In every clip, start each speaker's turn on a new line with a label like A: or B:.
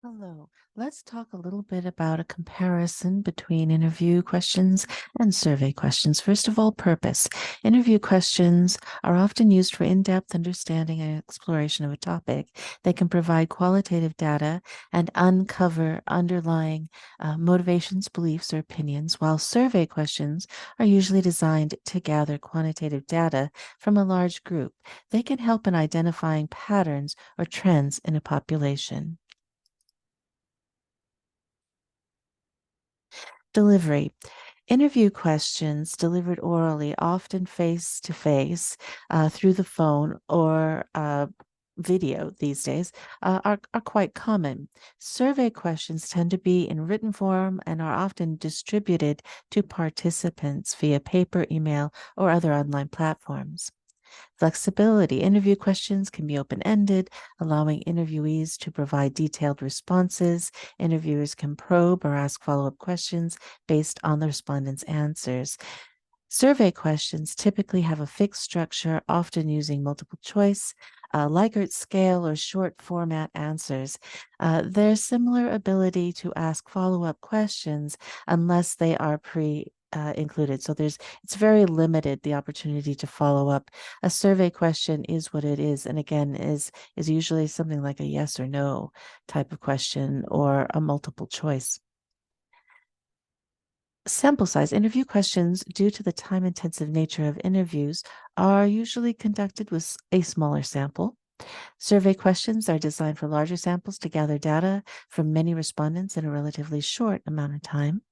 A: Hello. Let's talk a little bit about a comparison between interview questions and survey questions. First of all, purpose. Interview questions are often used for in-depth understanding and exploration of a topic. They can provide qualitative data and uncover underlying motivations, beliefs, or opinions, while survey questions are usually designed to gather quantitative data from a large group. They can help in identifying patterns or trends in a population. Delivery. Interview questions delivered orally, often face to face, through the phone or video these days, are quite common. Survey questions tend to be in written form and are often distributed to participants via paper, email, or other online platforms. Flexibility. Interview questions can be open ended, allowing interviewees to provide detailed responses. Interviewers can probe or ask follow up questions based on the respondent's answers. Survey questions typically have a fixed structure, often using multiple choice, Likert scale, or short format answers. Their similar ability to ask follow up questions unless they are pre included. So it's very limited the opportunity to follow up. A survey question is what it is, and again is usually something like a yes or no type of question or a multiple choice. Sample size. Interview questions, due to the time intensive nature of interviews, are usually conducted with a smaller sample. Survey questions are designed for larger samples to gather data from many respondents in a relatively short amount of time.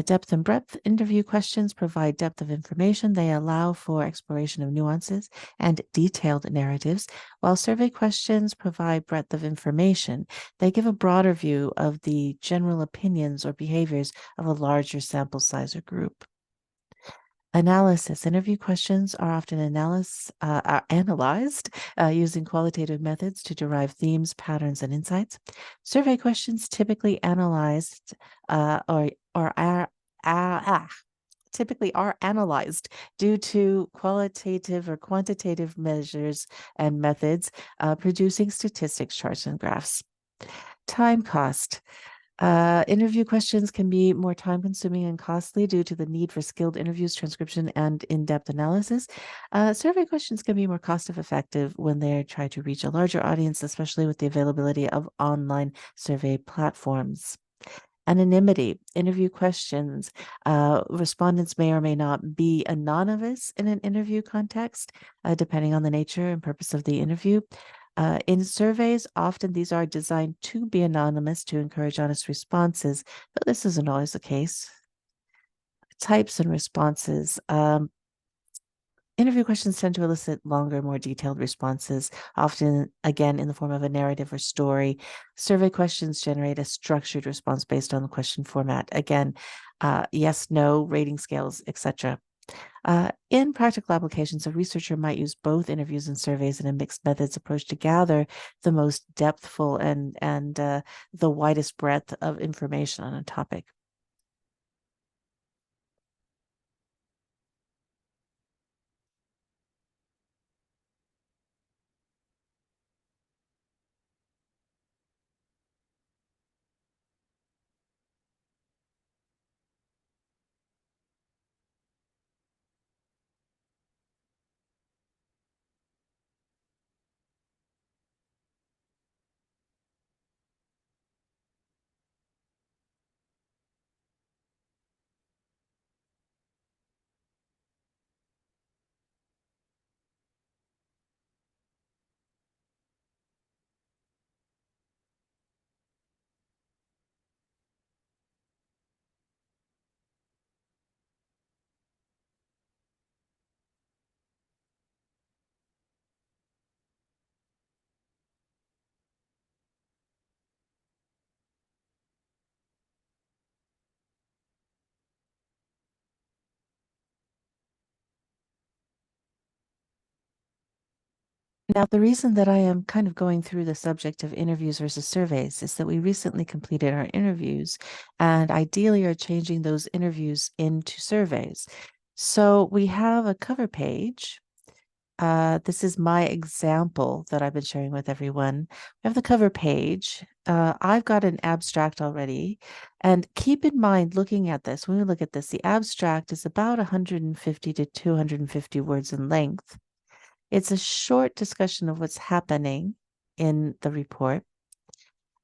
A: Depth and breadth. Interview questions provide depth of information. They allow for exploration of nuances and detailed narratives, while survey questions provide breadth of information. They give a broader view of the general opinions or behaviors of a larger sample size or group. Analysis. Interview questions are often analyzed using qualitative methods to derive themes, patterns, and insights. Survey questions typically analyzed or are typically are analyzed due to qualitative or quantitative measures and methods, producing statistics, charts, and graphs. Time cost. Interview questions can be more time consuming and costly due to the need for skilled interviews, transcription, and in depth analysis. Survey questions can be more cost effective when they try to reach a larger audience, especially with the availability of online survey platforms. Anonymity. Interview questions. Respondents may or may not be anonymous in an interview context, depending on the nature and purpose of the interview. In surveys, often these are designed to be anonymous to encourage honest responses, but this isn't always the case. Types and responses. Interview questions tend to elicit longer, more detailed responses, often again in the form of a narrative or story. Survey questions generate a structured response based on the question format. Again, yes, no, rating scales, etc. In practical applications, a researcher might use both interviews and surveys in a mixed methods approach to gather the most depthful and the widest breadth of information on a topic. Now, the reason that I am kind of going through the subject of interviews versus surveys is that we recently completed our interviews and ideally are changing those interviews into surveys. So we have a cover page This is my example that I've been sharing with everyone. We have the cover page. I've got an abstract already. And keep in mind, looking at this, when we look at this, the abstract is about 150 to 250 words in length. It's a short discussion of what's happening in the report.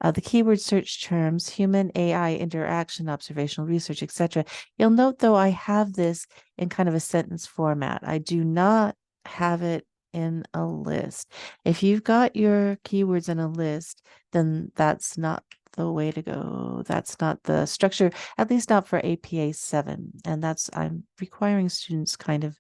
A: The keyword search terms, human AI interaction, observational research, etc. You'll note, though, I have this in kind of a sentence format. I do not have it in a list. If you've got your keywords in a list, then that's not the way to go. That's not the structure, at least not for APA 7. And I'm requiring students kind of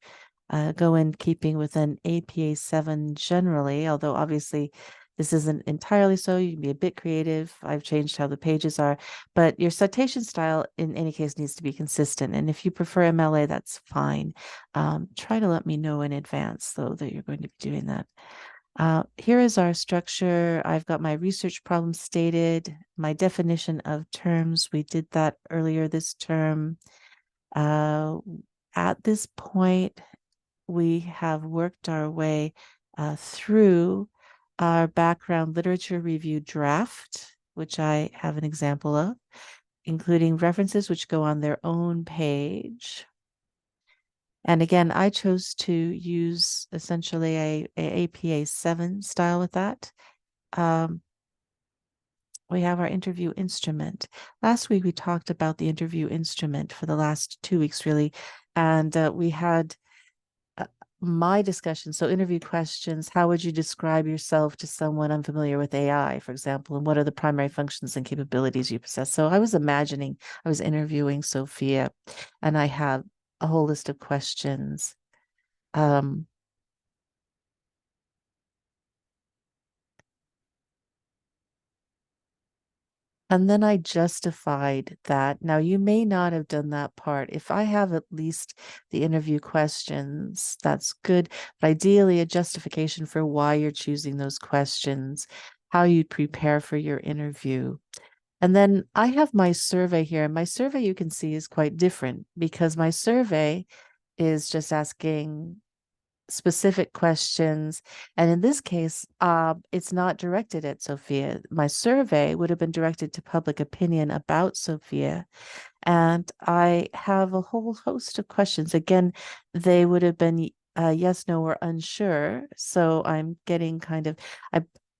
A: go in keeping with an APA 7 generally, although obviously this isn't entirely so. You can be a bit creative. I've changed how the pages are, but your citation style in any case needs to be consistent. And if you prefer MLA, that's fine. Try to let me know in advance, though, that you're going to be doing that. Here is our structure. I've got my research problem stated, my definition of terms. We did that earlier this term. At this point, we have worked our way through our background literature review draft, which I have an example of, including references which go on their own page. And again, I chose to use essentially a APA 7 style with that. We have our interview instrument. Last week, we talked about the interview instrument for the last 2 weeks, really. And we had my discussion. So interview questions, how would you describe yourself to someone unfamiliar with AI, for example, and what are the primary functions and capabilities you possess? So I was imagining I was interviewing Sophia and I have a whole list of questions. And then I justified that. Now, you may not have done that part. If I have at least the interview questions, that's good. But ideally, a justification for why you're choosing those questions, how you prepare for your interview. And then I have my survey here. My survey, you can see, is quite different because my survey is just asking specific questions. And in this case, it's not directed at Sophia. My survey would have been directed to public opinion about Sophia. And I have a whole host of questions. Again, they would have been yes, no, or unsure. So I'm getting kind of,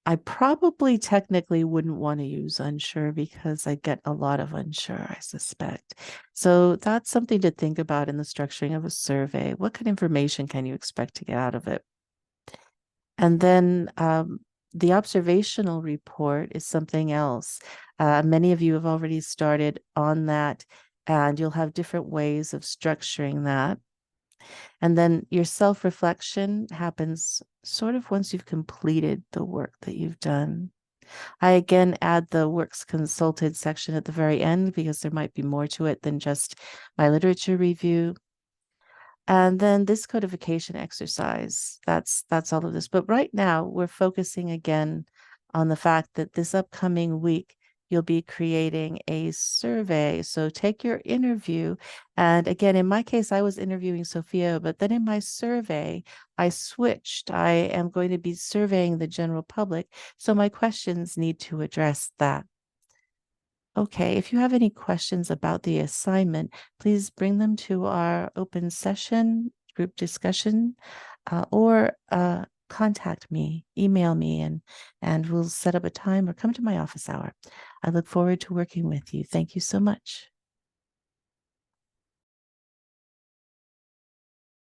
A: I probably technically wouldn't want to use unsure because I get a lot of unsure, I suspect. So that's something to think about in the structuring of a survey. What kind of information can you expect to get out of it? And then the observational report is something else. Many of you have already started on that, and you'll have different ways of structuring that. And then your self-reflection happens sort of once you've completed the work that you've done. I again add the works consulted section at the very end because there might be more to it than just my literature review. And then this codification exercise, that's all of this. But right now we're focusing again on the fact that this upcoming week, you'll be creating a survey. So take your interview. And again, in my case, I was interviewing Sophia, but then in my survey, I switched. I am going to be surveying the general public. So my questions need to address that. Okay, if you have any questions about the assignment, please bring them to our open session group discussion or contact me, email me, and we'll set up a time or come to my office hour. I look forward to working with you. Thank you so much.